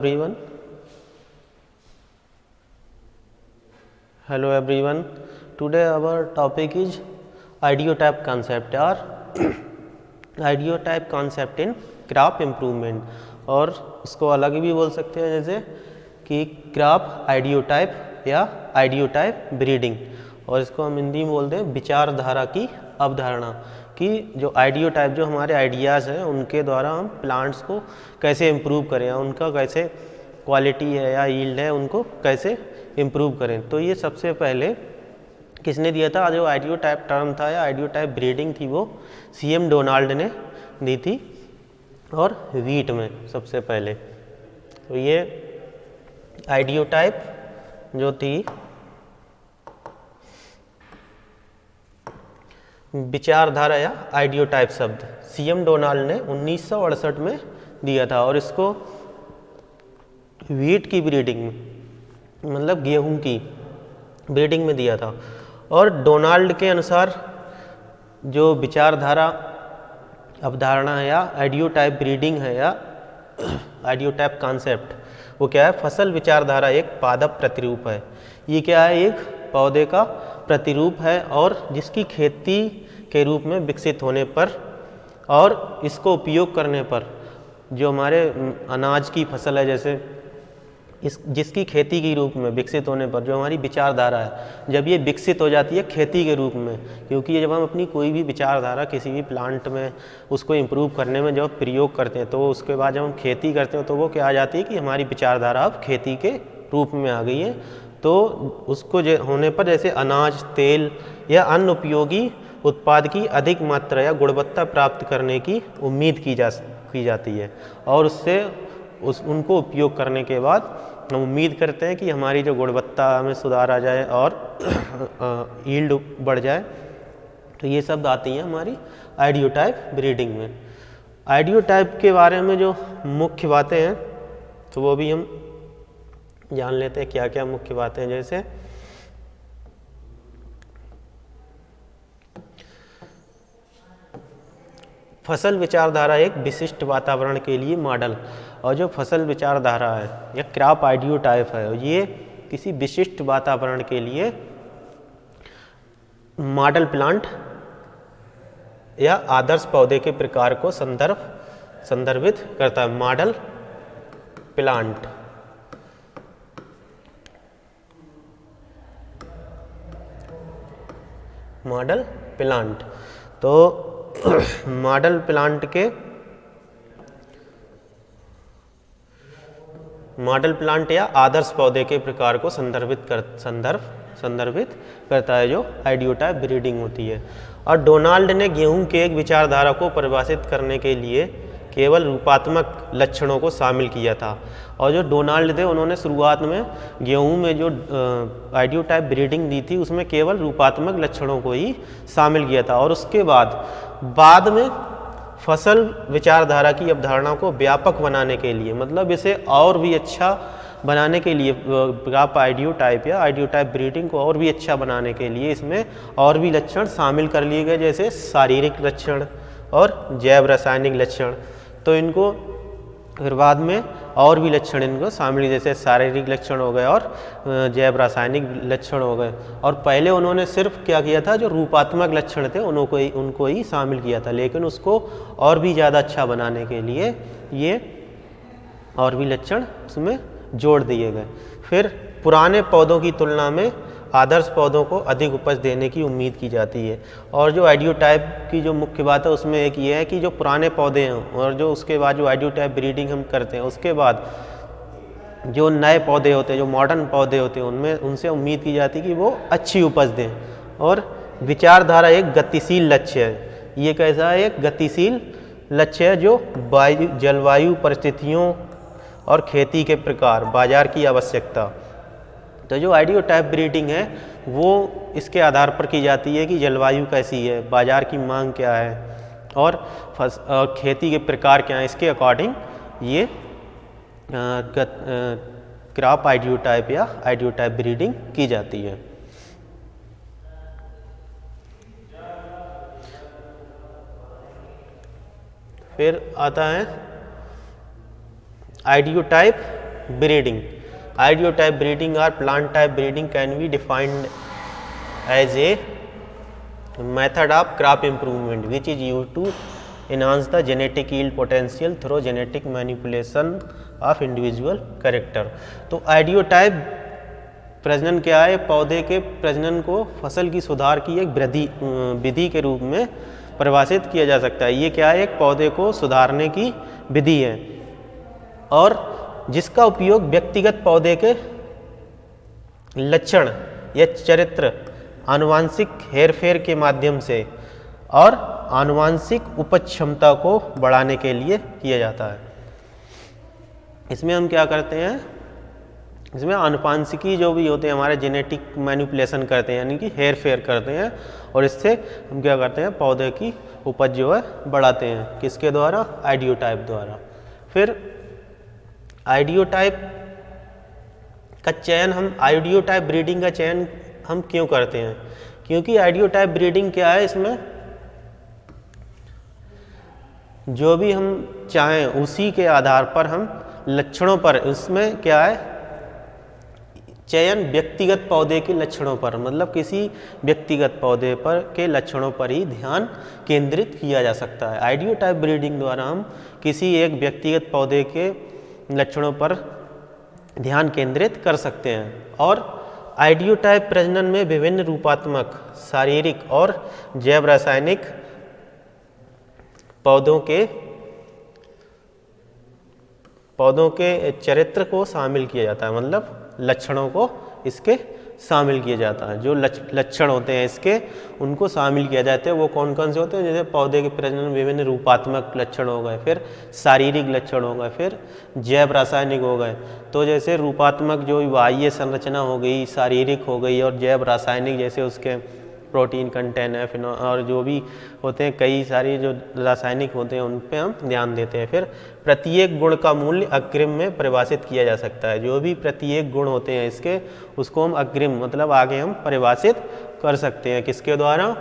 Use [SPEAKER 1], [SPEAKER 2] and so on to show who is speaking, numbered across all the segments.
[SPEAKER 1] Everyone, hello everyone. Today our topic is ideotype concept or ideotype concept in graph improvement, और इसको अलग भी बोल सकते हैं जैसे कि ग्राफ आइडियोटाइप या आइडियोटाइप ब्रीडिंग, और इसको हम हिंदी में बोलते हैं विचारधारा की अवधारणा कि जो आइडियोटाइप जो हमारे आइडियाज़ हैं उनके द्वारा हम प्लांट्स को कैसे इम्प्रूव करें या उनका कैसे क्वालिटी है या यील्ड है उनको कैसे इम्प्रूव करें। तो ये सबसे पहले किसने दिया था? जो आइडियोटाइप टर्म था या आइडियोटाइप ब्रीडिंग थी वो सीएम डोनाल्ड ने दी थी, और वीट में सबसे पहले। तो ये आइडियोटाइप जो थी विचारधारा या आइडियोटाइप शब्द सीएम डोनाल्ड ने 1968 में दिया था, और इसको वीट की ब्रीडिंग में मतलब गेहूं की ब्रीडिंग में दिया था। और डोनाल्ड के अनुसार जो विचारधारा अवधारणा है या आइडियोटाइप ब्रीडिंग है या आइडियोटाइप कॉन्सेप्ट, वो क्या है? फसल विचारधारा एक पादप प्रतिरूप है। ये क्या है? एक पौधे का प्रतिरूप है और जिसकी खेती के रूप में विकसित होने पर और इसको उपयोग करने पर जो हमारे अनाज की फसल है, जैसे जिसकी खेती के रूप में विकसित होने पर जो हमारी विचारधारा है, जब ये विकसित हो जाती है खेती के रूप में, क्योंकि ये जब हम अपनी कोई भी विचारधारा किसी भी प्लांट में उसको इम्प्रूव करने में जब प्रयोग करते हैं, तो उसके बाद जब हम खेती करते हैं तो वो क्या आ जाती है कि हमारी विचारधारा अब खेती के रूप में आ गई है। तो उसको होने पर जैसे अनाज, तेल या अन्य उपयोगी उत्पाद की अधिक मात्रा या गुणवत्ता प्राप्त करने की उम्मीद की जाती है, और उससे उनको उपयोग करने के बाद हम उम्मीद करते हैं कि हमारी जो गुणवत्ता में सुधार आ जाए और यील्ड बढ़ जाए। तो ये शब्द आती हैं हमारी आइडियोटाइप ब्रीडिंग में। आइडियोटाइप के बारे में जो मुख्य बातें हैं तो वो भी हम जान लेते हैं क्या क्या मुख्य बातें हैं। जैसे फसल विचारधारा एक विशिष्ट वातावरण के लिए मॉडल, और जो फसल विचारधारा है या क्रॉप आइडियोटाइप है ये किसी विशिष्ट वातावरण के लिए मॉडल प्लांट या आदर्श पौधे के प्रकार को संदर्भित करता है। मॉडल प्लांट तो मॉडल प्लांट या आदर्श पौधे के प्रकार को संदर्भित करता है जो आइडियोटाइप ब्रीडिंग होती है। और डोनाल्ड ने गेहूं के एक विचारधारा को परिभाषित करने के लिए केवल रूपात्मक लक्षणों को शामिल किया था, और जो डोनाल्ड थे उन्होंने शुरुआत में गेहूं में जो आइडियोटाइप ब्रीडिंग दी थी उसमें केवल रूपात्मक लक्षणों को ही शामिल किया था, और उसके बाद में फसल विचारधारा की अवधारणा को व्यापक बनाने के लिए, मतलब इसे और भी अच्छा बनाने के लिए, ग्राफ आइडियोटाइप या आइडियोटाइप ब्रीडिंग को और भी अच्छा बनाने के लिए इसमें और भी लक्षण शामिल कर लिए गए, जैसे शारीरिक लक्षण और जैव रासायनिक लक्षण। तो इनको फिर बाद में और भी लक्षण इनको शामिल, जैसे शारीरिक लक्षण हो गए और जैव रासायनिक लक्षण हो गए। और पहले उन्होंने सिर्फ क्या किया था, जो रूपात्मक लक्षण थे उनको ही शामिल किया था, लेकिन उसको और भी ज़्यादा अच्छा बनाने के लिए ये और भी लक्षण उसमें जोड़ दिए गए। फिर पुराने पौधों की तुलना में आदर्श पौधों को अधिक उपज देने की उम्मीद की जाती है। और जो आइडियोटाइप की जो मुख्य बात है उसमें एक ये है कि जो पुराने पौधे हैं और जो उसके बाद जो आइडियोटाइप ब्रीडिंग हम करते हैं उसके बाद जो नए पौधे होते हैं, जो मॉडर्न पौधे होते हैं, उनसे उम्मीद की जाती है कि वो अच्छी उपज दें। और विचारधारा एक गतिशील लक्ष्य है। ये कैसा है? एक गतिशील लक्ष्य है जो जलवायु परिस्थितियों और खेती के प्रकार, बाजार की आवश्यकता। तो जो आइडियोटाइप ब्रीडिंग है वो इसके आधार पर की जाती है कि जलवायु कैसी है, बाजार की मांग क्या है और खेती के प्रकार क्या है, इसके अकॉर्डिंग ये क्रॉप आइडियोटाइप या आइडियोटाइप ब्रीडिंग की जाती है। फिर आता है आइडियोटाइप ब्रीडिंग, आइडियोटाइप ब्रीडिंग और plant type breeding can be defined as a method of crop improvement which is used to enhance the genetic yield potential through genetic manipulation of individual character। तो ideotype प्रजनन क्या है? पौधे के प्रजनन को फसल की सुधार की एक विधि के रूप में परिभाषित किया जा सकता है। ये क्या है? एक पौधे को सुधारने की विधि है और जिसका उपयोग व्यक्तिगत पौधे के लक्षण या चरित्र, आनुवांशिक हेरफेर के माध्यम से और आनुवांशिक उपज क्षमता को बढ़ाने के लिए किया जाता है। इसमें हम क्या करते हैं? इसमें आनुवांशिकी जो भी होते हैं हमारे जेनेटिक मैनिपुलेशन करते हैं, यानी कि हेरफेर करते हैं और इससे हम क्या करते हैं? पौधे की उपज जो है बढ़ाते हैं। किसके द्वारा? आइडियोटाइप द्वारा। फिर आइडियोटाइप का चयन हम आइडियोटाइप ब्रीडिंग का चयन हम क्यों करते हैं? क्योंकि आइडियोटाइप ब्रीडिंग क्या है? इसमें जो भी हम चाहें उसी के आधार पर हम लक्षणों पर, इसमें क्या है? चयन व्यक्तिगत पौधे के लक्षणों पर, मतलब किसी व्यक्तिगत पौधे पर के लक्षणों पर ही ध्यान केंद्रित किया जा सकता है। आइडियोटाइप ब्रीडिंग द्वारा हम किसी एक व्यक्तिगत पौधे के लक्षणों पर ध्यान केंद्रित कर सकते हैं। और आइडियोटाइप प्रजनन में विभिन्न रूपात्मक, शारीरिक और जैव रासायनिक पौधों के चरित्र को शामिल किया जाता है, मतलब लक्षणों को इसके शामिल किया जाता है। जो लक्षण होते हैं इसके, उनको शामिल किया जाता है। वो कौन कौन से होते हैं? जैसे पौधे के प्रजनन में विभिन्न रूपात्मक लक्षण हो गए, फिर शारीरिक लक्षण हो गए, फिर जैव रासायनिक हो गए। तो जैसे रूपात्मक जो बाह्य संरचना हो गई, शारीरिक हो गई, और जैव रासायनिक जैसे उसके प्रोटीन कंटेंट है, फिर और जो भी होते हैं कई सारी जो रासायनिक होते हैं उन पे हम ध्यान देते हैं। फिर प्रत्येक गुण का मूल्य अग्रिम में परिभाषित किया जा सकता है। जो भी प्रत्येक गुण होते हैं इसके, उसको हम अग्रिम मतलब आगे हम परिभाषित कर सकते हैं। किसके द्वारा?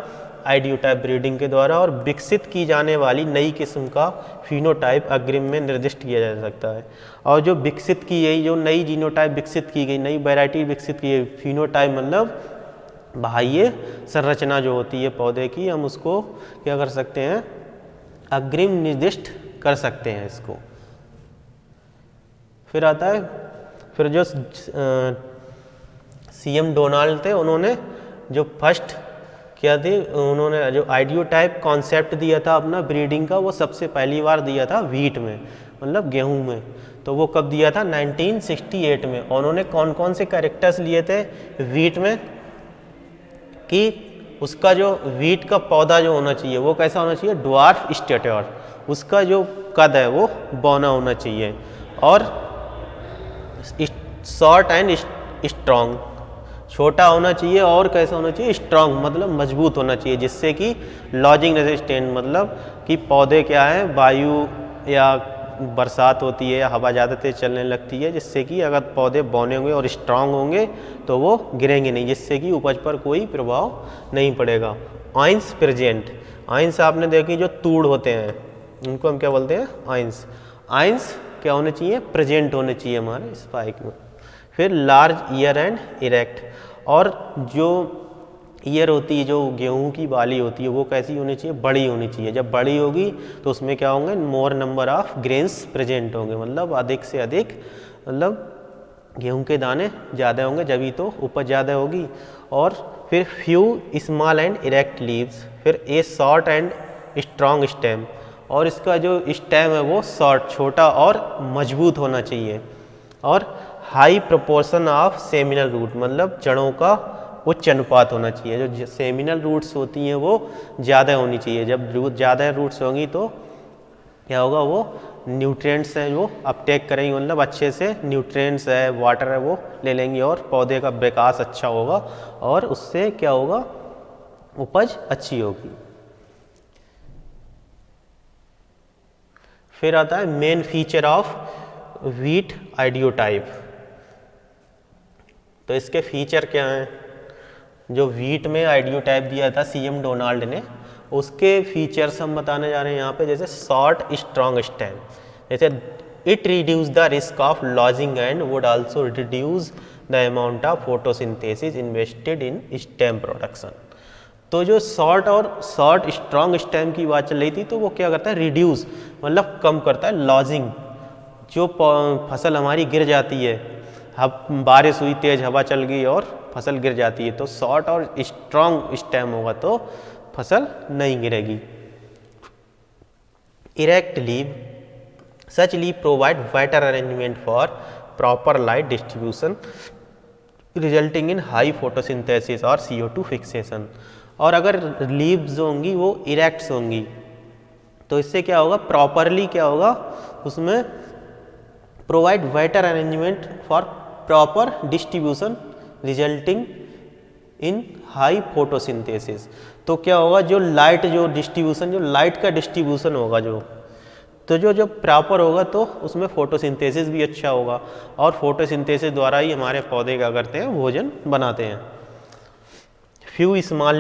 [SPEAKER 1] आइडियोटाइप ब्रीडिंग के द्वारा। और विकसित की जाने वाली नई किस्म का फिनोटाइप अग्रिम में निर्दिष्ट किया जा सकता है। और जो विकसित की गई, जो नई जीनोटाइप विकसित की गई, नई वैरायटी विकसित की गई, फिनोटाइप मतलब बाह्य संरचना जो होती है पौधे की, हम उसको क्या कर सकते हैं? अग्रिम निर्दिष्ट कर सकते हैं इसको। फिर आता है, फिर जो सीएम डोनाल्ड थे, उन्होंने जो फर्स्ट क्या थी, उन्होंने जो आइडियोटाइप कॉन्सेप्ट दिया था अपना ब्रीडिंग का, वो सबसे पहली बार दिया था व्हीट में, मतलब गेहूं में। तो वो कब दिया था? 1968 में। और उन्होंने कौन कौन से कैरेक्टर्स लिए थे व्हीट में? कि उसका जो व्हीट का पौधा जो होना चाहिए वो कैसा होना चाहिए? Dwarf stator. उसका जो कद है वो बौना होना चाहिए और शॉर्ट एंड स्ट्रॉन्ग, छोटा होना चाहिए और कैसा होना चाहिए? स्ट्रॉन्ग मतलब मजबूत होना चाहिए, जिससे कि लॉजिंग रेजिस्टेंट, मतलब कि पौधे क्या है, वायु या बरसात होती है या हवा ज़्यादा तेज चलने लगती है, जिससे कि अगर पौधे बौने होंगे और स्ट्रांग होंगे तो वो गिरेंगे नहीं, जिससे कि उपज पर कोई प्रभाव नहीं पड़ेगा। आइंस प्रेजेंट, आइंस आपने देखी जो तूड़ होते हैं उनको हम क्या बोलते हैं? आइंस। आइंस क्या होने चाहिए? प्रेजेंट होने चाहिए हमारे स्पाइक में। फिर लार्ज ईयर एंड इरेक्ट, और जो ईयर होती है, जो गेहूं की बाली होती है, वो कैसी होनी चाहिए? बड़ी होनी चाहिए। जब बड़ी होगी तो उसमें क्या होंगे? मोर नंबर ऑफ ग्रेन्स प्रेजेंट होंगे, मतलब अधिक से अधिक, मतलब गेहूं के दाने ज़्यादा होंगे, जभी तो उपज ज़्यादा होगी। और फिर few small and erect leaves, फिर a short and strong stem, और इसका जो स्टेम है वो शॉर्ट, छोटा और मजबूत होना चाहिए। और high proportion of seminal root, मतलब जड़ों का उच्च अनुपात होना चाहिए। जो सेमिनल रूट्स होती हैं वो ज़्यादा होनी चाहिए। जब ज़्यादा रूट्स होंगी तो क्या होगा? वो न्यूट्रिएंट्स हैं जो अपटेक करेंगे, मतलब अच्छे से न्यूट्रिएंट्स है, वाटर है, वो ले लेंगे और पौधे का विकास अच्छा होगा और उससे क्या होगा? उपज अच्छी होगी। फिर आता है main feature of wheat ideotype. तो इसके फीचर क्या हैं? जो व्हीट में आइडियोटाइप दिया था सीएम डोनाल्ड ने, उसके फीचर्स हम बताने जा रहे हैं यहाँ पे। जैसे शॉर्ट स्ट्रॉन्ग स्टेम, जैसे it reduce the risk of lodging and would also reduce the amount of photosynthesis invested in stem production. तो जो शॉर्ट स्ट्रॉन्ग स्टेम की बात चल रही थी, तो वो क्या करता है, रिड्यूस मतलब कम करता है लॉजिंग, जो फसल हमारी गिर जाती है, बारिश हुई, तेज हवा चल गई और फसल गिर जाती है, तो शॉर्ट और स्ट्रॉन्ग स्टेम होगा तो फसल नहीं गिरेगी। Erect leave, such leave provide better arrangement for proper light distribution resulting in high photosynthesis और CO2 फिक्सेशन। और अगर लीव्स होंगी वो इरेक्ट्स होंगी, तो इससे क्या होगा, प्रॉपरली क्या होगा, उसमें provide better arrangement for proper distribution resulting in high photosynthesis. तो क्या होगा, जो लाइट जो डिस्ट्रीब्यूशन, जो लाइट का डिस्ट्रीब्यूशन होगा जो प्रॉपर होगा, तो उसमें फोटोसिंथेसिस भी अच्छा होगा, और फोटोसिंथेसिस द्वारा ही हमारे पौधे क्या करते हैं, भोजन बनाते हैं। Few small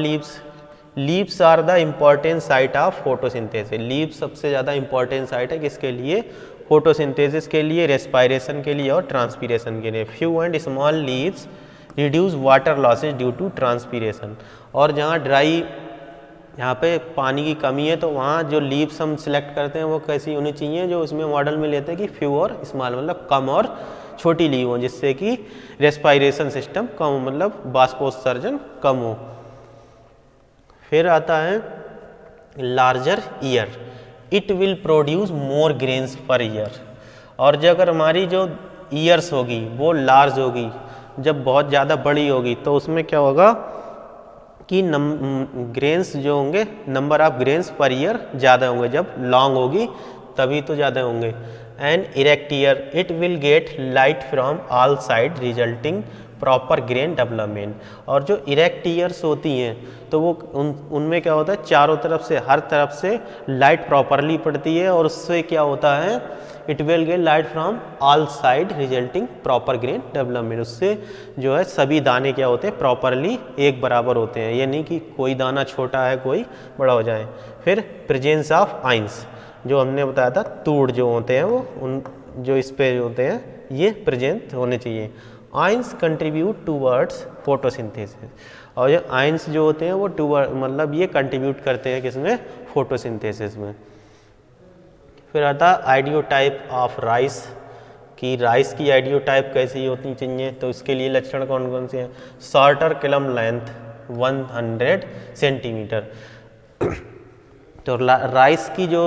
[SPEAKER 1] leaves are the important site of photosynthesis. Leaves सबसे ज़्यादा इम्पॉर्टेंट साइट है किसके लिए, फोटोसिंथेसिस के लिए, रेस्पायरेशन के लिए और ट्रांसपीरेशन के लिए। Few and small leaves reduce water losses due to transpiration. और जहाँ ड्राई, यहाँ पे पानी की कमी है, तो वहाँ जो लीव्स हम सिलेक्ट करते हैं वो कैसी होनी चाहिए, जो उसमें मॉडल में लेते हैं कि फ्यू और स्मॉल, मतलब कम और छोटी लीव हो, जिससे कि रेस्पायरेशन सिस्टम कम हो, मतलब बाष्पोत्सर्जन कम हो। फिर आता है larger year, it will produce more grains per year. और जो अगर हमारी जो ईयर्स होगी वो लार्ज होगी, जब बहुत ज़्यादा बड़ी होगी, तो उसमें क्या होगा कि ग्रेन्स जो होंगे, number of grains per year ज़्यादा होंगे, जब लॉन्ग होगी तभी तो ज़्यादा होंगे। And erect year, it will get light from all side resulting proper grain development. और जो इरेक्ट ईयर्स होती हैं, तो वो उनमें क्या होता है, चारों तरफ से, हर तरफ से लाइट प्रॉपरली पड़ती है, और उससे क्या होता है, it will get light from all side resulting proper grain development. उससे जो है सभी दाने क्या होते हैं, प्रॉपरली एक बराबर होते हैं, ये नहीं कि कोई दाना छोटा है कोई बड़ा हो जाए। फिर प्रेजेंस ऑफ आइंस, जो हमने बताया था, तूड़ जो होते हैं वो उन जो इस पे होते हैं, ये प्रेजेंट होने चाहिए। आइंस कंट्रीब्यूट टूवर्ड्स फोटोसिंथेसिस, और ये आइंस जो होते हैं वो मतलब ये कंट्रीब्यूट करते हैं किसमें, फोटोसिंथेसिस में। फिर आता है आइडियोटाइप ऑफ राइस, कि राइस की आइडियोटाइप कैसी होती चाहिए, तो इसके लिए लक्षण कौन कौन से हैं। शॉर्टर किलम लेंथ 100 सेंटीमीटर, तो राइस की जो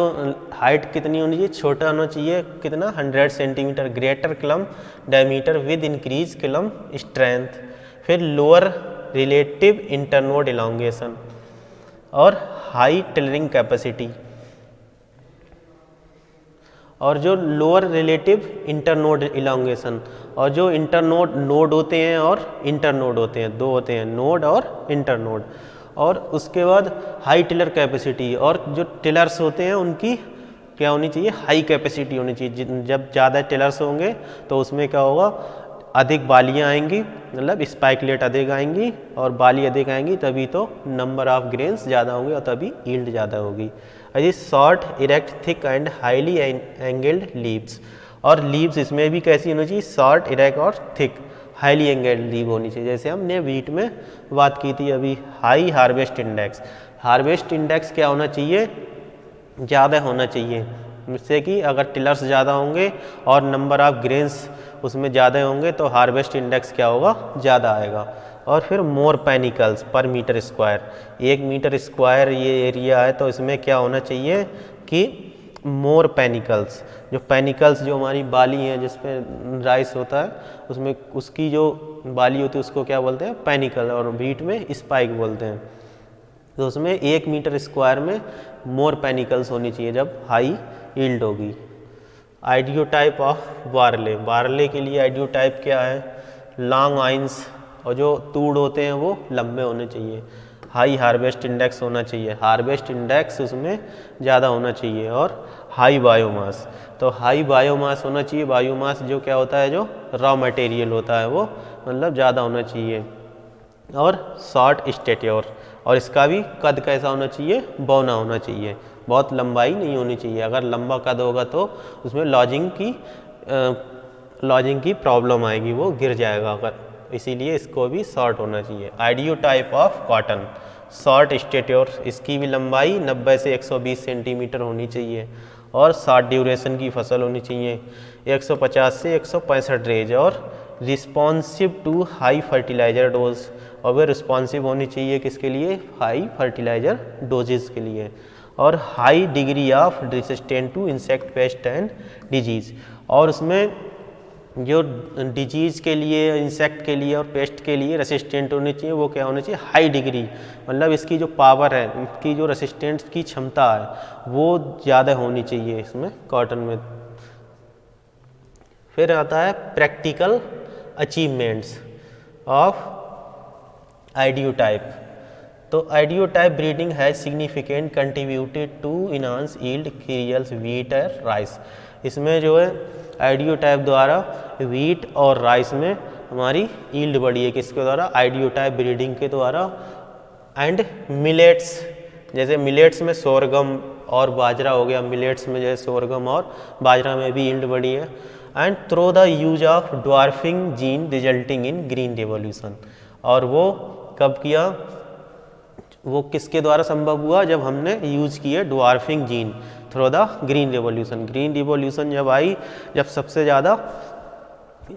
[SPEAKER 1] हाइट कितनी होनी चाहिए, छोटा होना चाहिए, कितना, 100 centimetre. Greater culm diameter with increase culm strength. फिर लोअर रिलेटिव इंटरनोड इलांगेशन और हाई टिलरिंग कैपेसिटी। और जो लोअर रिलेटिव इंटरनोड इलांगेशन, और जो इंटरनोड नोड होते हैं और इंटरनोड होते हैं, दो होते हैं, नोड और इंटरनोड। और उसके बाद हाई टिलर कैपेसिटी, और जो टिलर्स होते हैं उनकी क्या होनी चाहिए, हाई कैपेसिटी होनी चाहिए। जब ज़्यादा टिलर्स होंगे तो उसमें क्या होगा, अधिक बालियाँ आएंगी, मतलब स्पाइकलेट अधिक आएंगी और बाली अधिक आएंगी, तभी तो नंबर ऑफ ग्रेन्स ज़्यादा होंगे और तभी यील्ड ज़्यादा होगी। अजी short, erect, thick and highly angled leaves, और लीव्स इसमें भी कैसी होनी चाहिए, शॉर्ट, इरेक्ट और थिक, हाईली एंगल्ड लीव होनी चाहिए। जैसे हमने वीट में बात की थी अभी, high harvest index. Harvest index क्या होना चाहिए, ज़्यादा होना चाहिए, जिससे कि अगर टिलर्स ज़्यादा होंगे और नंबर ऑफ ग्रेन्स उसमें ज़्यादा होंगे तो हार्वेस्ट इंडेक्स क्या होगा, ज़्यादा आएगा। और फिर मोर पैनिकल्स पर मीटर स्क्वायर, 1 मीटर स्क्वायर ये एरिया है, तो इसमें क्या होना चाहिए कि मोर पैनिकल्स। जो पैनिकल्स जो हमारी बाली हैं जिस पे राइस होता है, उसमें उसकी जो बाली होती है उसको क्या बोलते हैं, पैनिकल, और वीट में स्पाइक बोलते हैं। तो उसमें 1 मीटर स्क्वायर में मोर पैनिकल्स होनी चाहिए जब हाई यील्ड होगी। आइडियोटाइप ऑफ बार्ले, बार्ले के लिए आइडियोटाइप क्या है, लॉन्ग आइंस, और जो तूड़ होते हैं वो लंबे होने चाहिए। हाई हार्वेस्ट इंडेक्स होना चाहिए, हार्वेस्ट इंडेक्स उसमें ज़्यादा होना चाहिए। और हाई बायोमास, तो हाई बायोमास होना चाहिए। बायोमास जो क्या होता है, जो रॉ मटेरियल होता है वो मतलब ज़्यादा होना चाहिए। और शॉर्ट स्टेट्योर, और इसका भी कद कैसा होना चाहिए, बौना होना चाहिए। बहुत लंबाई नहीं होनी चाहिए। अगर लंबा कद होगा तो उसमें लॉजिंग की प्रॉब्लम आएगी, वो गिर जाएगा अगर, इसीलिए इसको भी शॉर्ट होना चाहिए। Ideotype of cotton short stature, इसकी भी लंबाई 90 से 120 सेंटीमीटर होनी चाहिए और शॉर्ट ड्यूरेशन की फसल होनी चाहिए, 150 से 165 रेज, और responsive to high fertiliser dose, और वे रिस्पॉन्सिव होनी चाहिए किसके लिए, हाई फर्टिलाइजर डोजेस के लिए, और high degree of resistant to insect pest and disease, और उसमें जो डिजीज़ के लिए, इंसेक्ट के लिए और पेस्ट के लिए रेसिस्टेंट होने चाहिए, वो क्या होने चाहिए, हाई डिग्री, मतलब इसकी जो पावर है, इसकी जो रेसिस्टेंट की क्षमता है वो ज़्यादा होनी चाहिए इसमें कॉटन में। फिर आता है practical achievements of ideotype. तो ideotype breeding has significant contributed to enhance yield cereals wheat और राइस। इसमें जो है आइडियो टाइप द्वारा व्हीट और राइस में हमारी यील्ड बढ़ी है, किसके द्वारा, आइडियो टाइप ब्रीडिंग के द्वारा। एंड मिलेट्स, जैसे मिलेट्स में सोरगम और बाजरा हो गया, मिलेट्स में जैसे सोरगम और बाजरा में भी यील्ड बढ़ी है। And through the use of dwarfing gene resulting in green revolution, और वो कब किया, वो किसके द्वारा संभव हुआ, जब हमने यूज किए dwarfing gene through the green revolution. Green revolution जब आई, जब सबसे ज़्यादा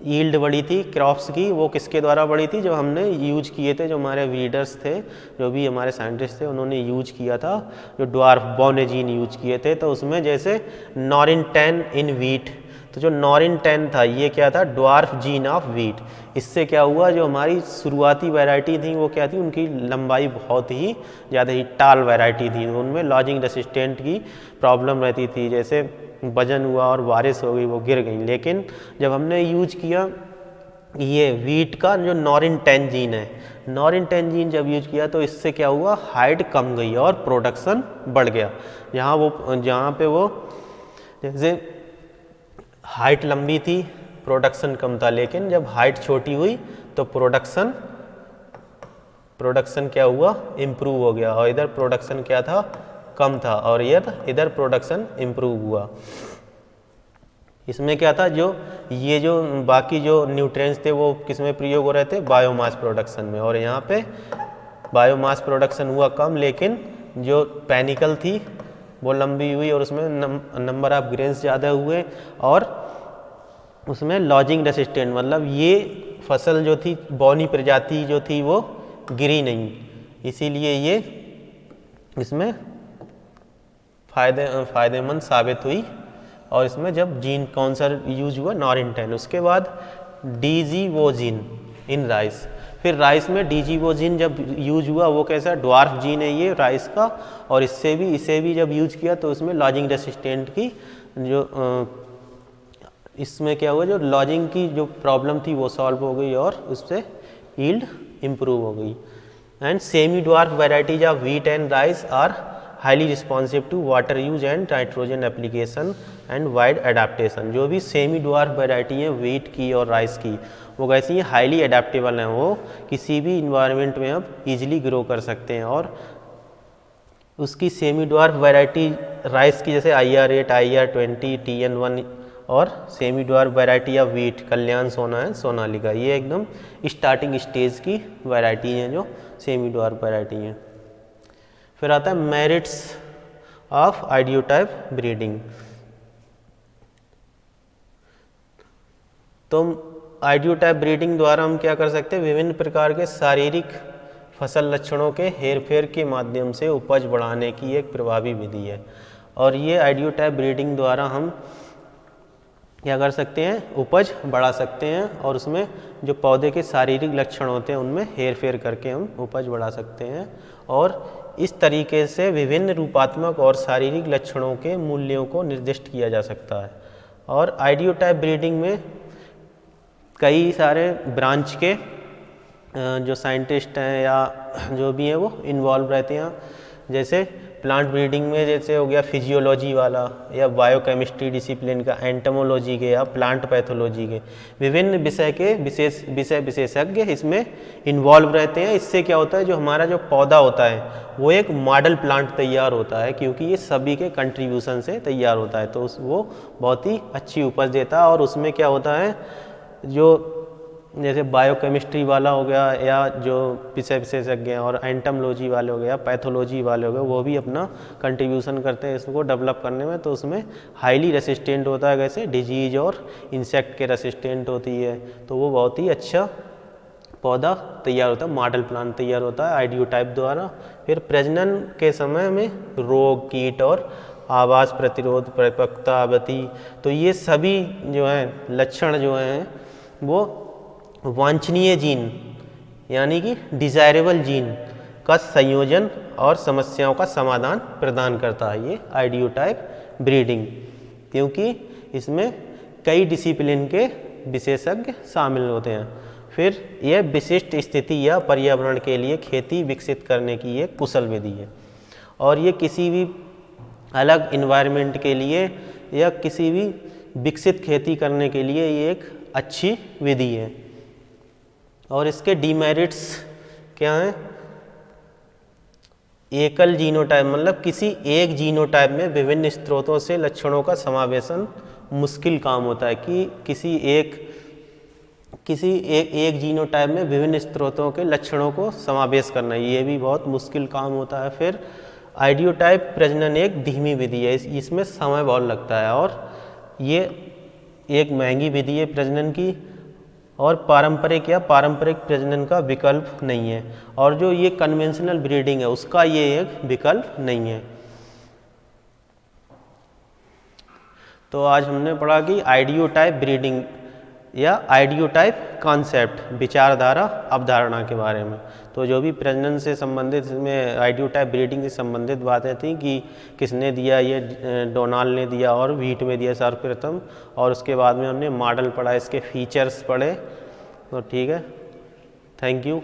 [SPEAKER 1] यील्ड बढ़ी थी क्रॉप्स की, वो किसके द्वारा बढ़ी थी, जब हमने यूज किए थे, जो हमारे ब्रीडर्स थे, जो भी हमारे साइंटिस्ट थे, उन्होंने यूज किया था जो ड्वार्फ बोने जीन यूज किए थे। तो उसमें जैसे नॉरिन 10 इन वीट, तो जो नॉरिन 10 था ये क्या था, ड्वार्फ जीन ऑफ वीट। इससे क्या हुआ, जो हमारी शुरुआती वैरायटी थी वो क्या थी, उनकी लंबाई बहुत ही ज़्यादा ही टाल वैरायटी थी, उनमें लॉजिंग रेसिस्टेंट की प्रॉब्लम रहती थी, जैसे वजन हुआ और बारिश हो गई वो गिर गई। लेकिन जब हमने यूज किया ये वीट का जो नॉरिन 10 जीन है, नॉरिन 10 जीन जब यूज किया तो इससे क्या हुआ, हाइट कम गई और प्रोडक्शन बढ़ गया। जहाँ पे वो जैसे हाइट लंबी थी प्रोडक्शन कम था, लेकिन जब हाइट छोटी हुई तो प्रोडक्शन क्या हुआ, इम्प्रूव हो गया, और इधर प्रोडक्शन क्या था, कम था, और इधर प्रोडक्शन इम्प्रूव हुआ। इसमें क्या था, ये जो बाकी जो न्यूट्रिएंट्स थे वो किस में प्रयोग हो रहे थे, बायोमास प्रोडक्शन में, और यहाँ पे बायोमास प्रोडक्शन हुआ कम, लेकिन जो पैनिकल थी वो लंबी हुई और उसमें नंबर ऑफ ग्रेन्स ज़्यादा हुए, और उसमें लॉजिंग रेसिस्टेंट, मतलब ये फसल जो थी बौनी प्रजाति जो थी वो गिरी नहीं, इसीलिए ये इसमें फ़ायदेमंद साबित हुई। और इसमें जब जीन कौन सा यूज हुआ, नॉरिन 10, उसके बाद डीजीवोजिन इन राइस। फिर राइस में डीजीवोजिन जब यूज हुआ, वो कैसा, ड्वार्फ जीन है ये राइस का, और इसे भी जब यूज किया तो उसमें लॉजिंग रेसिस्टेंट की जो इसमें क्या हुआ, जो लॉजिंग की जो प्रॉब्लम थी वो सॉल्व हो गई और उससे यील्ड इम्प्रूव हो गई। And semi dwarf varieties of wheat and rice are highly responsive to water use and nitrogen application and wide adaptation. जो भी सेमी ड्वार्फ वेराइटी है व्हीट की और राइस की, वो कैसी हैं, हाईली एडेप्टेबल हैं, वो किसी भी इन्वायरमेंट में अब इजीली ग्रो कर सकते हैं। और उसकी सेमी ड्वार्फ वैरायटी राइस की जैसे IR8, IR20, TN1, और semi dwarf variety of wheat Kalyan Sona है, सोनालिका, ये एकदम स्टार्टिंग स्टेज की वैरायटी हैं जो सेमी ड्वार्फ वैरायटी हैं। फिर आता है merits of ideotype breeding. तो आइडियो टाइप ब्रीडिंग द्वारा हम क्या कर सकते हैं, विभिन्न प्रकार के शारीरिक फसल लक्षणों के हेरफेर के माध्यम से उपज बढ़ाने की एक प्रभावी विधि है। और ये आइडियो टाइप ब्रीडिंग द्वारा हम क्या कर सकते हैं, उपज बढ़ा सकते हैं, और उसमें जो पौधे के शारीरिक लक्षण होते हैं उनमें हेरफेर करके हम उपज बढ़ा सकते हैं। और इस तरीके से विभिन्न रूपात्मक और शारीरिक लक्षणों के मूल्यों को निर्दिष्ट किया जा सकता है। और आइडियो टाइप ब्रीडिंग में कई सारे ब्रांच के जो साइंटिस्ट हैं या जो भी हैं वो इन्वॉल्व रहते हैं। जैसे प्लांट ब्रीडिंग में जैसे हो गया फिजियोलॉजी वाला या बायोकेमिस्ट्री डिसिप्लिन का, एंटोमोलॉजी के या प्लांट पैथोलॉजी के विभिन्न विषय के विशेषज्ञ इसमें इन्वॉल्व रहते हैं। इससे क्या होता है, जो हमारा जो पौधा होता है वो एक मॉडल प्लांट तैयार होता है, क्योंकि ये सभी के कंट्रीब्यूशन से तैयार होता है, तो वो बहुत ही अच्छी उपज देता है। और उसमें क्या होता है, जो जैसे बायोकेमिस्ट्री वाला हो गया या जो विषय विशेषज्ञ हैं और एंटोमोलॉजी वाले हो गया, पैथोलॉजी वाले हो गए, वो भी अपना कंट्रीब्यूशन करते हैं इसको डेवलप करने में। तो उसमें हाईली रेसिस्टेंट होता है, जैसे डिजीज और इंसेक्ट के रेसिस्टेंट होती है, तो वो बहुत ही अच्छा पौधा तैयार होता है, मॉडल प्लांट तैयार होता है आइडियोटाइप द्वारा। फिर प्रजनन के समय में रोग, कीट और आवास प्रतिरोध, परिपक्वता, अवधि, तो ये सभी जो हैं लक्षण जो हैं वो वांछनीय जीन यानी कि डिज़ायरेबल जीन का संयोजन और समस्याओं का समाधान प्रदान करता है ये आइडियोटाइप ब्रीडिंग, क्योंकि इसमें कई डिसिप्लिन के विशेषज्ञ शामिल होते हैं। फिर यह विशिष्ट स्थिति या पर्यावरण के लिए खेती विकसित करने की एक कुशल विधि है, और ये किसी भी अलग इन्वायरमेंट के लिए या किसी भी विकसित खेती करने के लिए ये एक अच्छी विधि है। और इसके डीमेरिट्स क्या हैं, एकल जीनोटाइप मतलब किसी एक जीनोटाइप में विभिन्न स्रोतों से लक्षणों का समावेशन मुश्किल काम होता है, कि किसी एक जीनोटाइप में विभिन्न स्रोतों के लक्षणों को समावेश करना, ये भी बहुत मुश्किल काम होता है। फिर आइडियोटाइप प्रजनन एक धीमी विधि है, इसमें समय बहुत लगता है, और ये एक महंगी विधि है प्रजनन की, और पारंपरिक प्रजनन का विकल्प नहीं है, और जो ये कन्वेंशनल ब्रीडिंग है उसका ये एक विकल्प नहीं है। तो आज हमने पढ़ा कि आइडियोटाइप ब्रीडिंग या आइडियोटाइप कॉन्सेप्ट, विचारधारा, अवधारणा के बारे में। तो जो भी प्रजनन से संबंधित इसमें आइडियोटाइप ब्रीडिंग से संबंधित बातें थी कि किसने दिया, ये डोनाल्ड ने दिया और व्हीट में दिया सर्वप्रथम, और उसके बाद में हमने मॉडल पढ़ा, इसके फीचर्स पढ़े। तो ठीक है, थैंक यू।